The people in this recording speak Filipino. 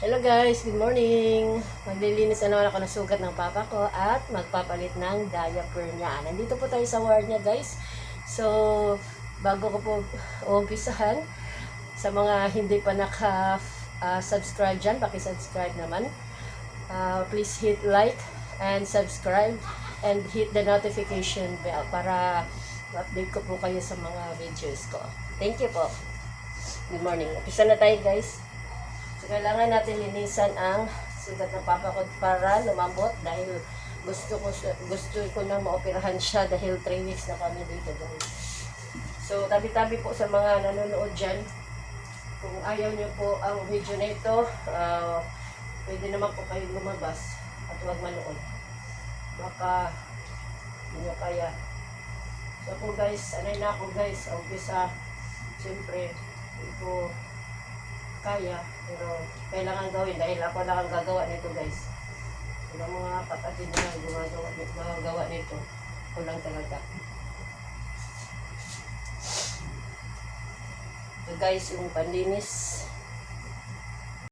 Hello guys, good morning. Maglilinis na naman ako ng sugat ng papa ko at magpapalit ng diaper niya. Nandito po tayo sa ward niya guys. So, bago ko po umpisahan, sa mga hindi pa naka-subscribe dyan, paki-subscribe naman. Please hit like and subscribe and hit the notification bell para update ko po kayo sa mga videos ko. Thank you po. Good morning. Umpisa na tayo guys. So, kailangan natin linisan ang sugat ng papa ko para lumambot dahil gusto ko nang maoperahan siya dahil 3 weeks na kami dito guys. So, tabi-tabi po sa mga nanonood dyan. Kung ayaw nyo po ang video na ito, pwede naman po kayo lumabas at huwag manood. Baka hindi nyo kaya. So po guys, anay na ako guys. Umpisa, siyempre, hindi ko kaya. Pero kailangan gawin dahil ako lang ang gagawa nito guys. Ang mga kapatid na gumagawa nito. Ako lang talaga. So guys, yung panlinis